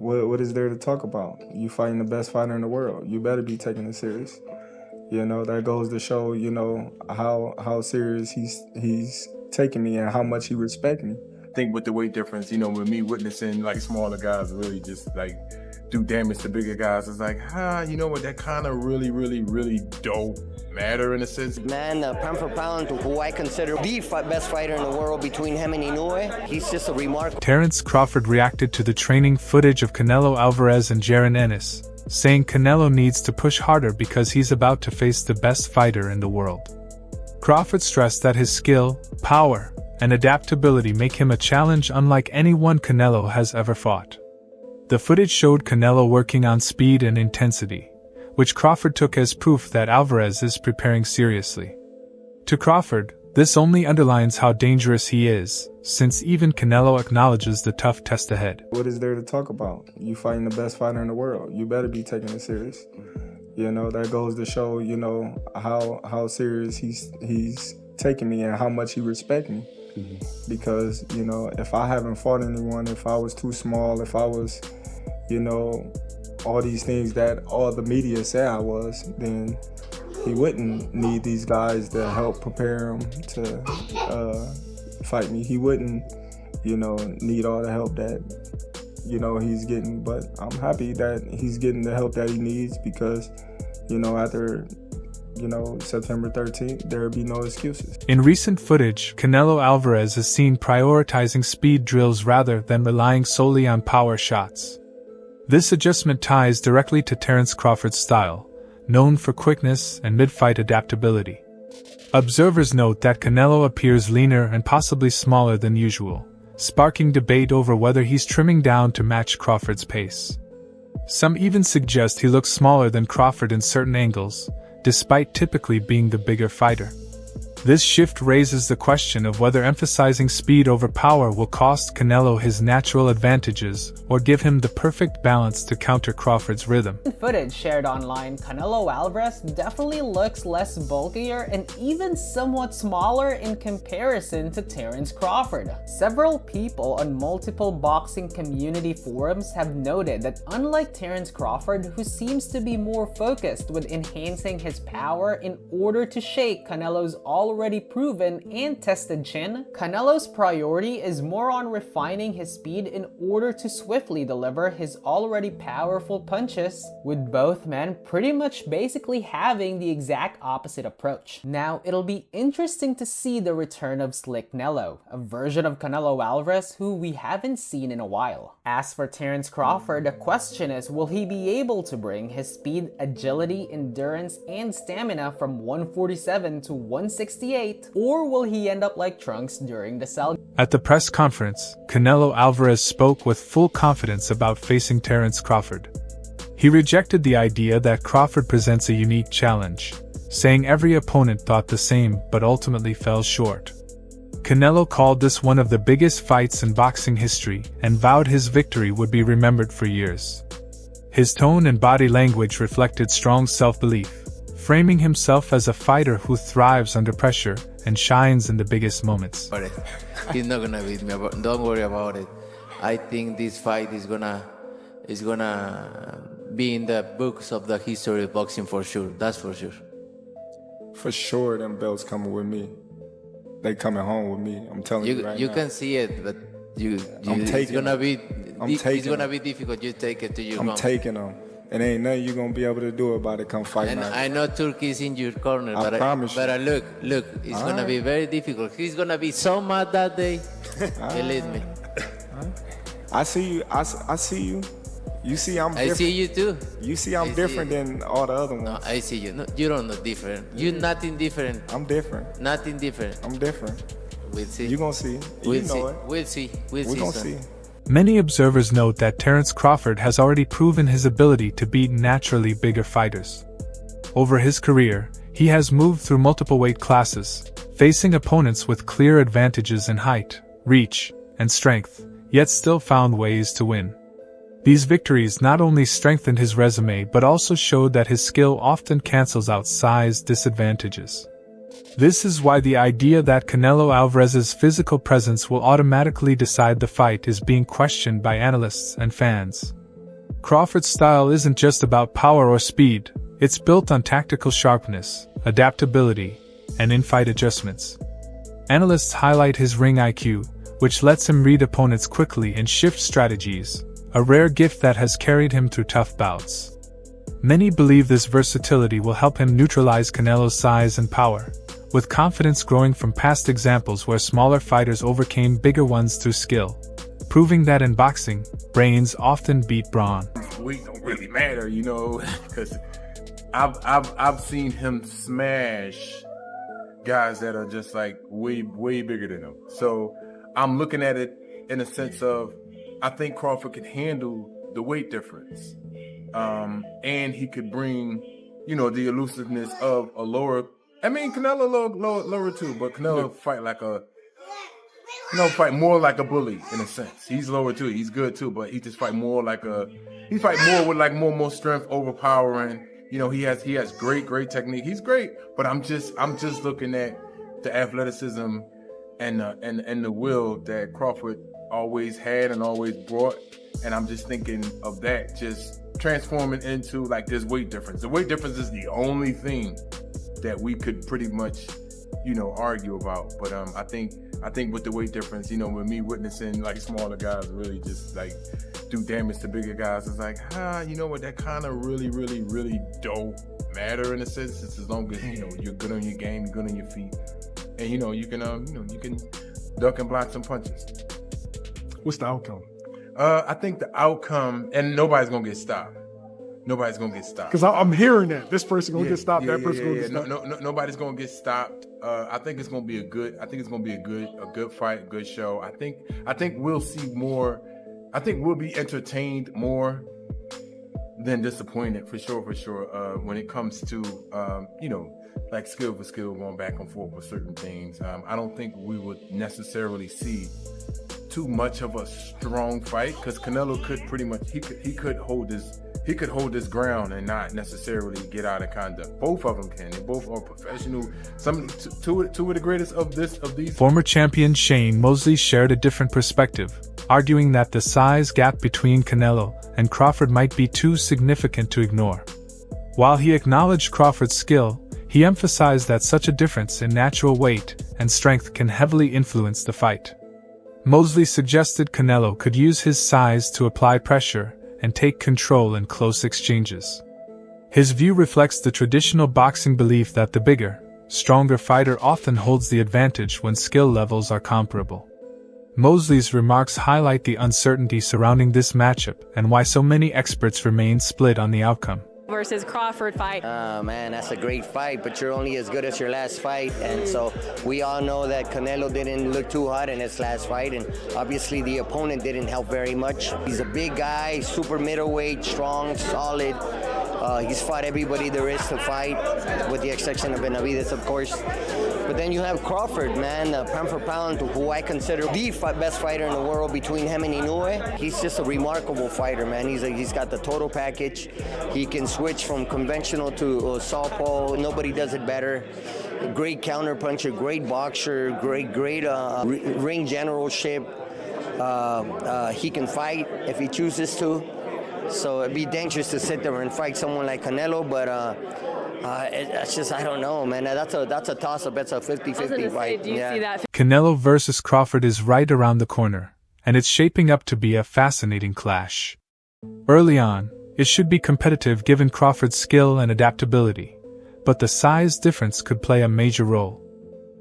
What is there to talk about? You fighting the best fighter in the world. You better be taking it serious. You know, that goes to show, you know, how serious he's taking me and how much he respects me. I think with the weight difference, you know, with me witnessing like smaller guys really just like do damage to bigger guys, it's like, you know what, that kind of really don't matter in a sense. Man, pound for pound, who I consider the best fighter in the world between him and Inoue, he's just a remarkable. Terence Crawford reacted to the training footage of Canelo Alvarez and Jaron Ennis, saying Canelo needs to push harder because he's about to face the best fighter in the world. Crawford stressed that his skill, power, and adaptability make him a challenge unlike anyone Canelo has ever fought. The footage showed Canelo working on speed and intensity, which Crawford took as proof that Alvarez is preparing seriously. To Crawford, this only underlines how dangerous he is, since even Canelo acknowledges the tough test ahead. What is there to talk about? You fighting the best fighter in the world. You better be taking it serious. You know, that goes to show, you know, how serious he's taking me and how much he respects me. Because, you know, if I haven't fought anyone, if I was too small, if I was, you know, all these things that all the media say I was, then he wouldn't need these guys to help prepare him to fight me. He wouldn't, you know, need all the help that, you know, he's getting. But I'm happy that he's getting the help that he needs because, you know, after, you know, September 13th, there'll be no excuses. In recent footage, Canelo Alvarez is seen prioritizing speed drills rather than relying solely on power shots. This adjustment ties directly to Terence Crawford's style, known for quickness and mid-fight adaptability. Observers note that Canelo appears leaner and possibly smaller than usual, sparking debate over whether he's trimming down to match Crawford's pace. Some even suggest he looks smaller than Crawford in certain angles, despite typically being the bigger fighter. This shift raises the question of whether emphasizing speed over power will cost Canelo his natural advantages or give him the perfect balance to counter Crawford's rhythm. In footage shared online, Canelo Alvarez definitely looks less bulkier and even somewhat smaller in comparison to Terence Crawford. Several people on multiple boxing community forums have noted that unlike Terence Crawford, who seems to be more focused with enhancing his power in order to shake Canelo's already proven and tested chin, Canelo's priority is more on refining his speed in order to swiftly deliver his already powerful punches, with both men pretty much basically having the exact opposite approach. Now, it'll be interesting to see the return of Slick Nello, a version of Canelo Alvarez who we haven't seen in a while. As for Terence Crawford, the question is, will he be able to bring his speed, agility, endurance, and stamina from 147 to 168, or will he end up like Trunks during the cell? At the press conference, Canelo Alvarez spoke with full confidence about facing Terence Crawford. He rejected the idea that Crawford presents a unique challenge, saying every opponent thought the same but ultimately fell short. Canelo called this one of the biggest fights in boxing history and vowed his victory would be remembered for years. His tone and body language reflected strong self-belief, framing himself as a fighter who thrives under pressure and shines in the biggest moments. He's not gonna beat me, don't worry about it. I think this fight is gonna be in the books of the history of boxing for sure, that's for sure. For sure, them belts coming with me. They coming home with me, I'm telling you right now. You can see it, but it's gonna be difficult. You take it to your home. I'm taking them. And ain't nothing you gonna be able to do about it come fight night. I know Turkey is in your corner, I promise you. But look, it's gonna be very difficult. He's gonna be so mad that day. Believe me. I see you. I see you. You see I'm different. I see you too. You see I'm different than all the other ones. No, I see you. No, you don't know different. You're nothing different. I'm different. Nothing different. I'm different. We'll see. You gonna see. We'll know see. it. We'll see. We gonna see. Many observers note that Terence Crawford has already proven his ability to beat naturally bigger fighters. Over his career, he has moved through multiple weight classes, facing opponents with clear advantages in height, reach, and strength, yet still found ways to win. These victories not only strengthened his resume but also showed that his skill often cancels out size disadvantages. This is why the idea that Canelo Alvarez's physical presence will automatically decide the fight is being questioned by analysts and fans. Crawford's style isn't just about power or speed, it's built on tactical sharpness, adaptability, and in-fight adjustments. Analysts highlight his ring IQ, which lets him read opponents quickly and shift strategies, a rare gift that has carried him through tough bouts. Many believe this versatility will help him neutralize Canelo's size and power, with confidence growing from past examples where smaller fighters overcame bigger ones through skill, proving that in boxing, brains often beat brawn. Weight don't really matter, you know, because I've seen him smash guys that are just like way bigger than him. So I'm looking at it in a sense of, I think Crawford could handle the weight difference, and he could bring, you know, the elusiveness of a lower. I mean, Canelo lower too, but Canelo fight more like a bully in a sense. He's lower too. He's good too, but he just fight more like he fight more with like more strength, overpowering. You know, he has great technique. He's great, but I'm just looking at the athleticism and the will that Crawford always had and always brought, and I'm just thinking of that just transforming into like this weight difference. The weight difference is the only thing that we could pretty much, you know, argue about. But I think with the weight difference, you know, with me witnessing like smaller guys really just like do damage to bigger guys, it's like, you know what, that kind of really don't matter in a sense. It's as long as, you know, you're good on your game, you're good on your feet, and you know you can duck and block some punches. What's the outcome? I think the outcome, and nobody's gonna get stopped. Nobody's gonna get stopped. Because I'm hearing that this person gonna get stopped, that person gonna get stopped. No, nobody's gonna get stopped. I think it's gonna be a good fight, a good show. I think we'll see more. I think we'll be entertained more than disappointed for sure. When it comes to you know, like skill for skill, going back and forth with certain things. I don't think we would necessarily see too much of a strong fight, because Canelo could pretty much he could hold his ground and not necessarily get out of conduct. Both of them can. They both are professional. Two of the greatest of these. Former champion Shane Mosley shared a different perspective, arguing that the size gap between Canelo and Crawford might be too significant to ignore. While he acknowledged Crawford's skill, he emphasized that such a difference in natural weight and strength can heavily influence the fight. Mosley suggested Canelo could use his size to apply pressure and take control in close exchanges. His view reflects the traditional boxing belief that the bigger, stronger fighter often holds the advantage when skill levels are comparable. Mosley's remarks highlight the uncertainty surrounding this matchup and why so many experts remain split on the outcome. Versus Crawford fight. Man, that's a great fight, but you're only as good as your last fight. And so we all know that Canelo didn't look too hot in his last fight, and obviously the opponent didn't help very much. He's a big guy, super middleweight, strong, solid. He's fought everybody there is to fight, with the exception of Benavidez, of course. But then you have Crawford, man, pound for pound, who I consider the best fighter in the world between him and Inoue. He's just a remarkable fighter, man. He's got the total package. He can switch from conventional to southpaw. Nobody does it better. Great counterpuncher, great boxer, great ring generalship. He can fight if he chooses to. So it'd be dangerous to sit there and fight someone like Canelo, but it's just, I don't know, man. That's a toss-up. It's a 50-50 fight. Do you see that? Canelo versus Crawford is right around the corner, and it's shaping up to be a fascinating clash. Early on, it should be competitive given Crawford's skill and adaptability, but the size difference could play a major role.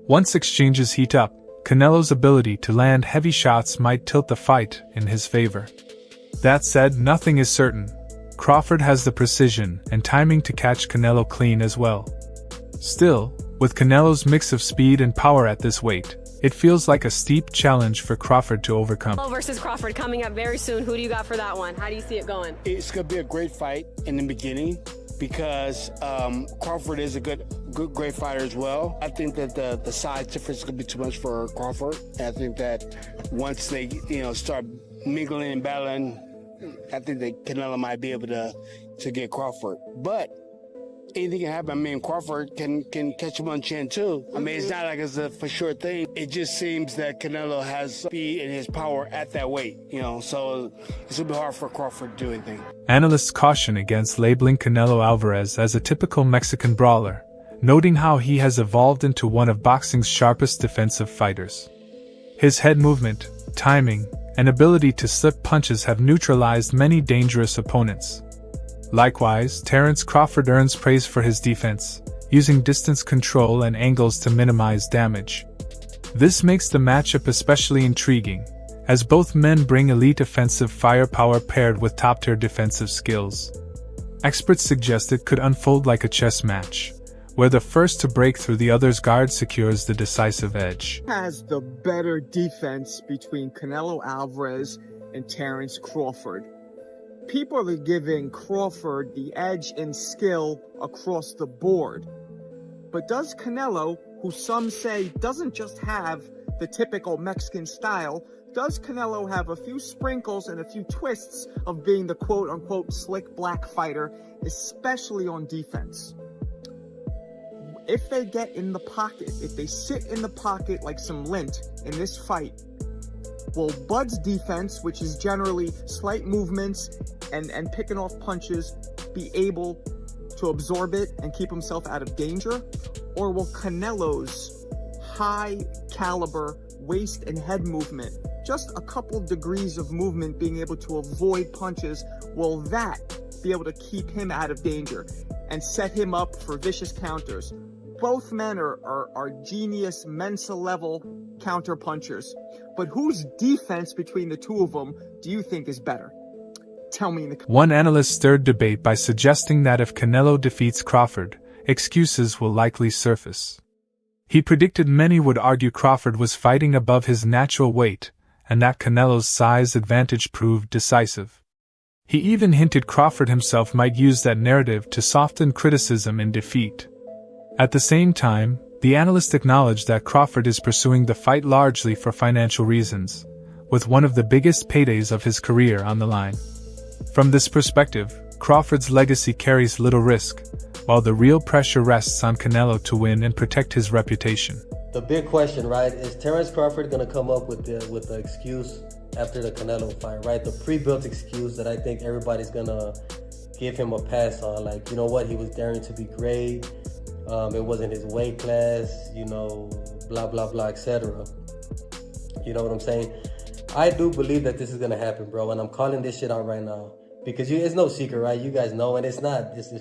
Once exchanges heat up, Canelo's ability to land heavy shots might tilt the fight in his favor. That said, nothing is certain. Crawford has the precision and timing to catch Canelo clean as well. Still, with Canelo's mix of speed and power at this weight, it feels like a steep challenge for Crawford to overcome. Canelo versus Crawford coming up very soon. Who do you got for that one? How do you see it going? It's going to be a great fight in the beginning, because Crawford is a great fighter as well. I think that the size difference is going to be too much for Crawford. And I think that once they start mingling and battling, I think that Canelo might be able to get Crawford. But anything can happen. I mean, Crawford can catch him on chin too. I mean, it's not like it's a for sure thing. It just seems that Canelo has speed and his power at that weight, so it's gonna be hard for Crawford to do anything. Analysts caution against labeling Canelo Alvarez as a typical Mexican brawler, noting how he has evolved into one of boxing's sharpest defensive fighters. His head movement, timing, and ability to slip punches have neutralized many dangerous opponents. Likewise, Terence Crawford earns praise for his defense, using distance control and angles to minimize damage. This makes the matchup especially intriguing, as both men bring elite offensive firepower paired with top-tier defensive skills. Experts suggest it could unfold like a chess match, where the first to break through the other's guard secures the decisive edge. Has the better defense between Canelo Alvarez and Terence Crawford? People are giving Crawford the edge in skill across the board. But does Canelo, who some say doesn't just have the typical Mexican style, does Canelo have a few sprinkles and a few twists of being the quote-unquote slick black fighter, especially on defense? If they get in the pocket, if they sit in the pocket like some lint in this fight, will Bud's defense, which is generally slight movements and picking off punches, be able to absorb it and keep himself out of danger? Or will Canelo's high caliber waist and head movement, just a couple degrees of movement being able to avoid punches, will that be able to keep him out of danger and set him up for vicious counters? Both men are genius Mensa level counter punchers, but whose defense between the two of them do you think is better? Tell me in the comments. One analyst stirred debate by suggesting that if Canelo defeats Crawford, excuses will likely surface. He predicted many would argue Crawford was fighting above his natural weight, and that Canelo's size advantage proved decisive. He even hinted Crawford himself might use that narrative to soften criticism in defeat. At the same time, the analyst acknowledged that Crawford is pursuing the fight largely for financial reasons, with one of the biggest paydays of his career on the line. From this perspective, Crawford's legacy carries little risk, while the real pressure rests on Canelo to win and protect his reputation. The big question, right, is Terence Crawford going to come up with the excuse after the Canelo fight, right? The pre-built excuse that I think everybody's going to give him a pass on. Like, you know what, he was daring to be great. It wasn't his weight class, blah, blah, blah, etc. You know what I'm saying? I do believe that this is going to happen, bro, and I'm calling this shit out right now. Because it's no secret, right? You guys know, and it's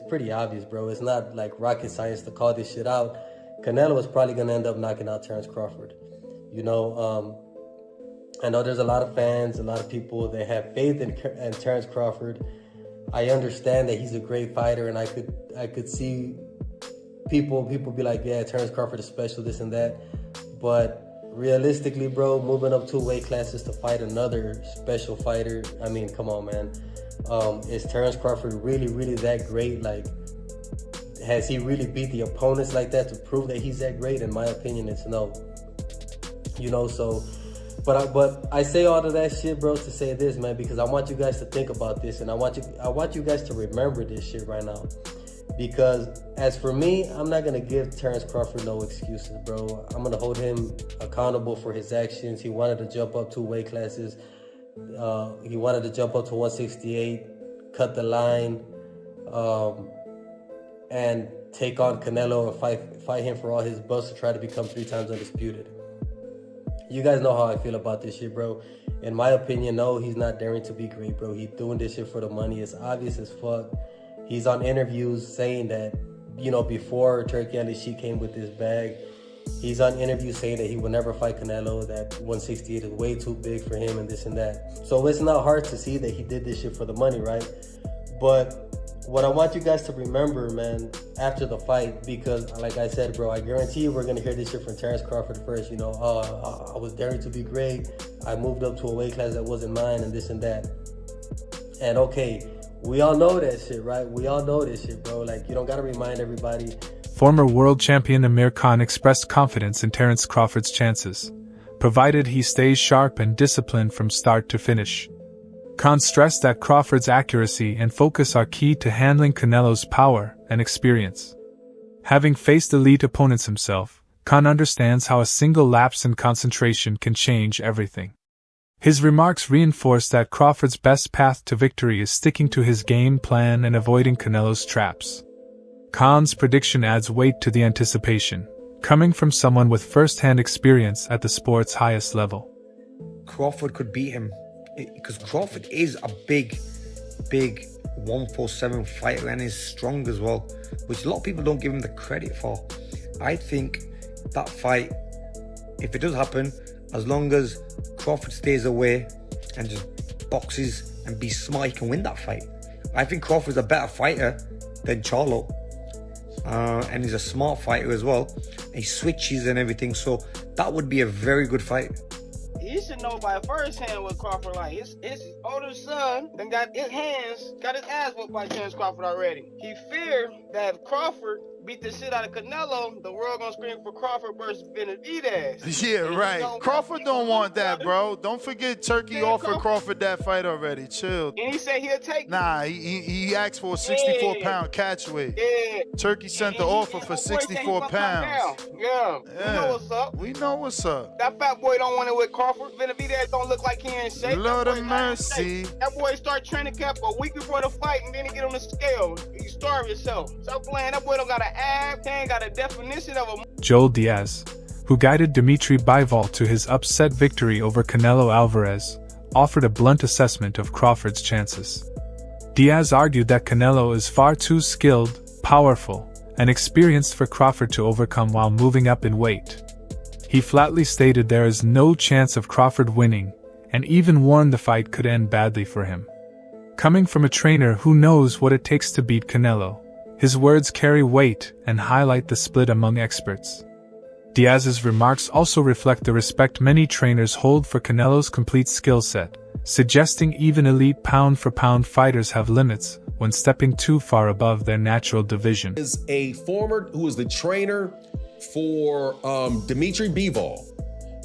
pretty obvious, bro. It's not like rocket science to call this shit out. Canelo is probably going to end up knocking out Terence Crawford. I know there's a lot of fans, a lot of people that have faith in Terence Crawford. I understand that he's a great fighter, and I could see people be like, yeah, Terence Crawford is special, this and that. But realistically, bro, moving up 2 weight classes to fight another special fighter, I mean, come on, man. Is Terence Crawford really, really that great? Like, has he really beat the opponents like that to prove that he's that great? In my opinion, it's no. But I say all of that shit, bro, to say this, man, because I want you guys to think about this, and I want you guys to remember this shit right now. Because as for me, I'm not gonna give Terence Crawford no excuses, bro. I'm gonna hold him accountable for his actions. He wanted to jump up 2 weight classes. He wanted to jump up to 168, cut the line, and take on Canelo and fight him for all his belts to try to become 3 times undisputed. You guys know how I feel about this shit, bro. In my opinion, no, he's not daring to be great, bro. He's doing this shit for the money. It's obvious as fuck. He's on interviews saying that, before Turkey Ali Sheik came with this bag, he's on interviews saying that he will never fight Canelo, that 168 is way too big for him and this and that. So it's not hard to see that he did this shit for the money, right? But what I want you guys to remember, man, after the fight, because like I said, bro, I guarantee you we're going to hear this shit from Terence Crawford first. I was daring to be great. I moved up to a weight class that wasn't mine and this and that. And okay, we all know that shit, right? We all know this shit, bro. Like, you don't got to remind everybody. Former world champion Amir Khan expressed confidence in Terence Crawford's chances, provided he stays sharp and disciplined from start to finish. Khan stressed that Crawford's accuracy and focus are key to handling Canelo's power and experience. Having faced elite opponents himself, Khan understands how a single lapse in concentration can change everything. His remarks reinforce that Crawford's best path to victory is sticking to his game plan and avoiding Canelo's traps. Khan's prediction adds weight to the anticipation, coming from someone with first-hand experience at the sport's highest level. Crawford could beat him, because Crawford is a big 147 fighter and is strong as well, which a lot of people don't give him the credit for. I think that fight, if it does happen, as long as Crawford stays away and just boxes and be smart, he can win that fight. I think Crawford's a better fighter than Charlo, and he's a smart fighter as well. He switches and everything, so that would be a very good fight. He should know by firsthand what Crawford like. His older son then got his ass whooped by Terence Crawford already. He feared that if Crawford beat the shit out of Canelo, the world gonna scream for Crawford versus Benavidez. Yeah, right. Crawford don't want that, bro. Don't forget Turkey offered Crawford that fight already. Chill. And he said he'll take it. Nah, he asked for a 64-pound catch weight. Yeah. Turkey sent the offer for 64 pounds. Yeah. We know what's up. We know what's up. That fat boy don't want it with Crawford. Benavidez don't look like he in shape. Lord of mercy. That boy start training camp a week before the fight, and then he get on the scale. You starve yourself. Stop playing. That boy don't got an ab. He ain't got a definition of a... Joel Diaz, who guided Dimitri Bivol to his upset victory over Canelo Alvarez, offered a blunt assessment of Crawford's chances. Diaz argued that Canelo is far too skilled, powerful, and experienced for Crawford to overcome while moving up in weight. He flatly stated there is no chance of Crawford winning, and even warned the fight could end badly for him. Coming from a trainer who knows what it takes to beat Canelo, his words carry weight and highlight the split among experts. Diaz's remarks also reflect the respect many trainers hold for Canelo's complete skill set, suggesting even elite pound-for-pound fighters have limits when stepping too far above their natural division. Is a former who is the trainer for Dimitri Bivol.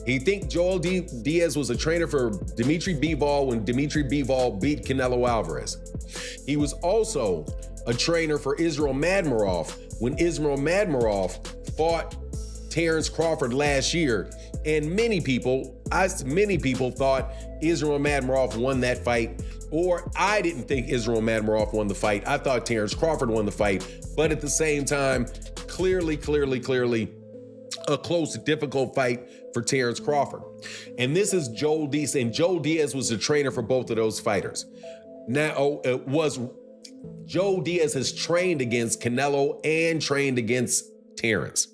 He think Joel Diaz was a trainer for Dimitri Bivol when Dimitri Bivol beat Canelo Alvarez. He was also a trainer for Israel Madmirov when Israel Madmirov fought Terence Crawford last year. And many people thought Israel Madmirov won that fight, or I didn't think Israel Madmirov won the fight. I thought Terence Crawford won the fight, but at the same time, clearly a close, difficult fight for Terence Crawford. And this is Joel Diaz, and Joel Diaz was the trainer for both of those fighters. Now, Joe Diaz has trained against Canelo and trained against Terence.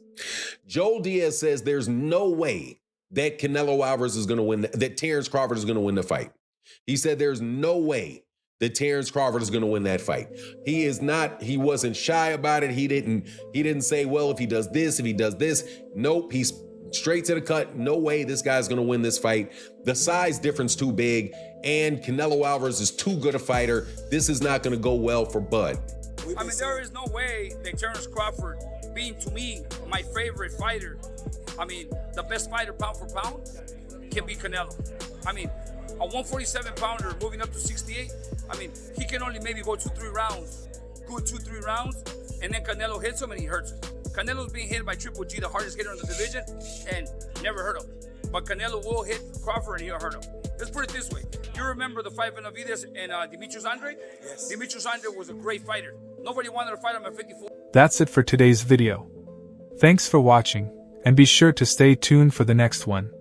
Joe Diaz says there's no way that Canelo Alvarez is going to win, that Terence Crawford is going to win the fight. He said there's no way that Terence Crawford is going to win that fight. He wasn't shy about it. He didn't say, well, if he does this. Nope, he's straight to the cut. No way this guy's going to win this fight. The size difference too big, and Canelo Alvarez is too good a fighter. This is not going to go well for Bud. I mean, there is no way that Terence Crawford, being to me my favorite fighter, I mean, the best fighter pound for pound, can beat Canelo. I mean, a 147-pounder moving up to 68, I mean, he can only maybe go 2-3 rounds, and then Canelo hits him and he hurts him. Canelo's being hit by Triple G, the hardest hitter in the division, and never hurt him. But Canelo will hit Crawford and he'll hurt him. Let's put it this way. You remember the fight Benavidez and Demetrius Andrade? Yes. Demetrius Andrade was a great fighter. Nobody wanted to fight him at 54. That's it for today's video. Thanks for watching, and be sure to stay tuned for the next one.